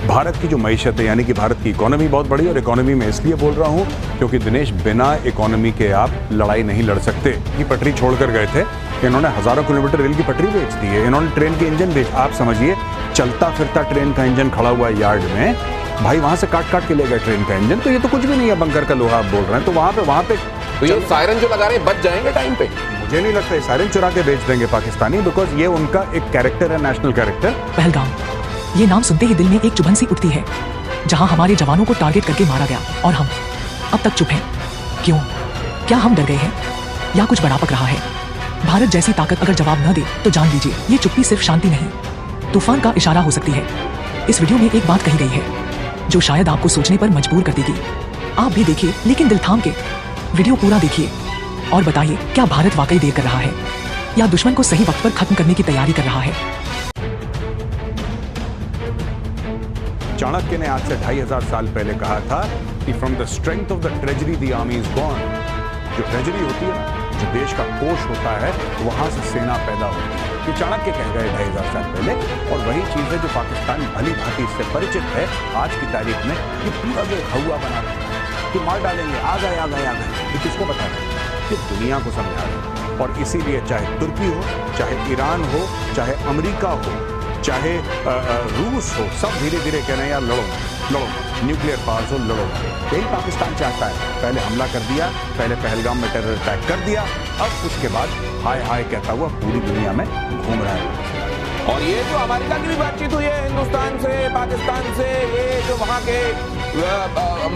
भारत की जो मैशत है यानी कि भारत की इकोनॉमी बहुत बड़ी, और इकोनॉमी में इसलिए बोल रहा हूँ क्योंकि दिनेश बिना इकोनॉमी के आप लड़ाई नहीं लड़ सकते। ये पटरी छोड़कर गए थे, इन्होंने हजारों किलोमीटर रेल की पटरी बेच दी है, इन्होंने ट्रेन के इंजन बेच, आप समझिए चलता फिरता ट्रेन का इंजन खड़ा हुआ है यार्ड में, भाई वहां से काट काट के ले गए ट्रेन का इंजन। तो ये तो कुछ भी नहीं है, बंकर का लोहा आप बोल रहे हैं। तो वहां पे तो ये सायरन जो लगा रहे हैं बच जाएंगे टाइम पे? मुझे नहीं लगता सायरन चुरा के बेच देंगे पाकिस्तानी, बिकॉज ये उनका एक कैरेक्टर है, नेशनल कैरेक्टर। पहलगाम, ये नाम सुनते ही दिल में एक चुभन सी उठती है, जहां हमारे जवानों को टारगेट करके मारा गया और हम अब तक चुप हैं। क्यों? क्या हम डर गए हैं या कुछ बड़ा पक रहा है? भारत जैसी ताकत अगर जवाब न दे तो जान लीजिए ये चुप्पी सिर्फ शांति नहीं, तूफान का इशारा हो सकती है। इस वीडियो में एक बात कही गई है जो शायद आपको सोचने पर मजबूर कर देगी। आप भी देखिए, लेकिन दिल थाम के वीडियो पूरा देखिए और बताइए क्या भारत वाकई देर कर रहा है या दुश्मन को सही वक्त पर खत्म करने की तैयारी कर रहा है। चाणक्य ने आज से 2500 साल पहले कहा था कि from the strength of the treasury the army is born. जो ट्रेजरी होती है ना, जो देश का कोष होता है, वहां से सेना पैदा होती है। ये चाणक्य कह गए 2500 साल पहले, और वही चीज है जो पाकिस्तान भली भांति इससे परिचित है। आज की तारीख में ये पूरा जो हवा बना रहा है कि मार डालेंगे, आ गए आ गए आ गए, ये किसको बता रहे हैं? कि दुनिया को समझा रहे हैं। और इसीलिए चाहे तुर्की हो, चाहे ईरान हो, चाहे अमेरिका हो, चाहे रूस हो, सब धीरे धीरे कह रहे हैं यार लड़ो लड़ो, न्यूक्लियर पावर्स हो लड़ो। यही पाकिस्तान चाहता है। पहले हमला कर दिया, पहले पहलगाम में टेरर अटैक कर दिया, अब उसके बाद हाय हाय कहता हुआ पूरी दुनिया में घूम रहा है। और ये जो अमेरिका की भी बातचीत हुई है हिंदुस्तान से, पाकिस्तान से, ये जो वहां के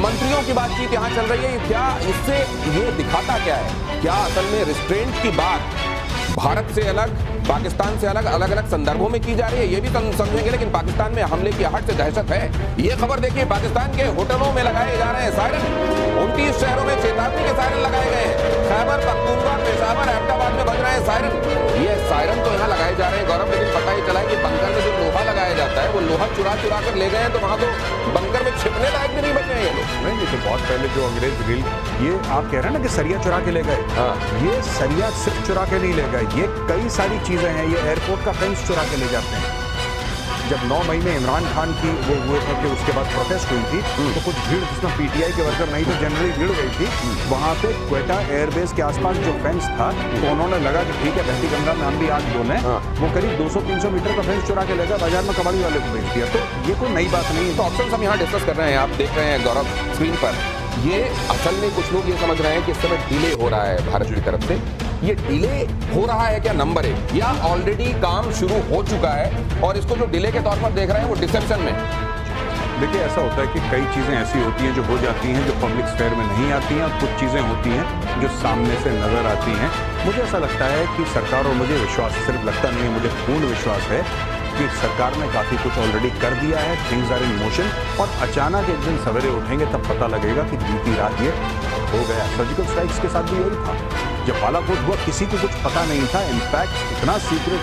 मंत्रियों की बातचीत यहाँ चल रही है, क्या इससे ये दिखाता क्या है? क्या असल में रिस्ट्रेंट की बात भारत से अलग, पाकिस्तान से अलग, अलग अलग संदर्भों में की जा रही है? ये भी समझेंगे, लेकिन पाकिस्तान में हमले की आहट से दहशत है। ये खबर देखिए, पाकिस्तान के होटलों में लगाए जा रहे हैं सायरन। 29 शहरों में चेतावनी के सायरन लगाए गए हैं। खैबर पख्तूनख्वा, पेशावर, अहमदाबाद में बज रहे हैं सायरन। ये सायरन तो यहाँ लगाए जा रहे हैं गौरव, लेकिन पता ही चला है कि बंकर में जो लोहा लगाया जाता है वो लोहा चुरा चुरा कर ले गए हैं, तो वहां तो बंकर में छिपने लायक भी नहीं बच गए ये लोग। नहीं, तो बहुत पहले जो अंग्रेज रेल, ये आप कह रहे हैं ना कि सरिया चुरा के ले गए। हाँ। ये सरिया सिर्फ चुरा के नहीं ले गए, ये कई सारी चीजें हैं। ये एयरपोर्ट का फेंस चुरा के ले जाते हैं। जब 9 मई में इमरान खान की वो हुए थे कि उसके बाद प्रोटेस्ट हुई थी, तो कुछ भीड़, जिसमें पीटीआई के वर्कर नहीं तो जनरली भीड़ गई थी, वहां पे क्वेटा एयरबेस के आसपास जो फेंस था, तो उन्होंने लगा कि ठीक है बहती गंगा में हम भी आग बोले। वो करीब 200-300 मीटर का फेंस चुरा के ले गया, बाजार में कबाड़ी वाले को बेच दिया। तो ये कोई नई बात नहीं है। तो ऑप्शन हम यहाँ डिस्कस कर रहे हैं, आप देख रहे हैं गौरव स्क्रीन पर। ये असल में कुछ लोग ये समझ रहे हैं कि इस समय डिले हो रहा है भारत की तरफ से। ये डिले हो रहा है क्या नंबर 1, या ऑलरेडी काम शुरू हो चुका है और इसको जो डिले के तौर पर देख रहे हैं वो डिसेप्शन में? देखिए, ऐसा होता है कि कई चीज़ें ऐसी होती हैं जो हो जाती हैं, जो पब्लिक स्फेयर में नहीं आती हैं, और कुछ चीज़ें होती हैं जो सामने से नज़र आती हैं। मुझे ऐसा लगता है कि सरकार, और मुझे विश्वास, सिर्फ लगता नहीं है, मुझे पूर्ण विश्वास है कि सरकार ने काफ़ी कुछ ऑलरेडी कर दिया है। थिंग्स आर इन मोशन, और अचानक एक दिन सवेरे उठेंगे तब पता लगेगा कि बीती रात ये हो गया। सर्जिकल स्ट्राइक्स के साथ भी यही था। जब बालाकोट हुआ किसी को कुछ पता नहीं था। इनफैक्ट इतना सीक्रेट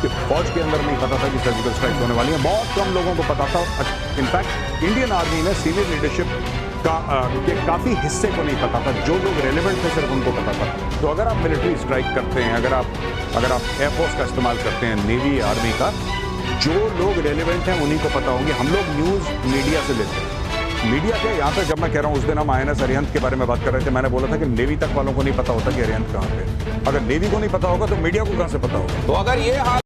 कि फौज के अंदर नहीं पता था कि सर्जिकल स्ट्राइक्स होने वाली है। बहुत कम लोगों को पता था। इनफैक्ट इंडियन आर्मी में सीनियर लीडरशिप के काफ़ी हिस्से को नहीं पता था। जो लोग रेलिवेंट थे सिर्फ उनको पता था। तो अगर आप मिलिट्री स्ट्राइक करते हैं, अगर आप एयरफोर्स का इस्तेमाल करते हैं, नेवी, आर्मी का, जो लोग रेलिवेंट हैं उन्हीं को पता होंगे। हम लोग न्यूज़ मीडिया से लेते हैं। मीडिया क्या, यहाँ पे जब मैं कह रहा हूँ, उस दिन हम INS अरिहंत के बारे में बात कर रहे थे, मैंने बोला था कि नेवी तक वालों को नहीं पता होता कि अरिहंत कहाँ पे। अगर नेवी को नहीं पता होगा तो मीडिया को कहाँ से पता होगा? तो अगर ये हाल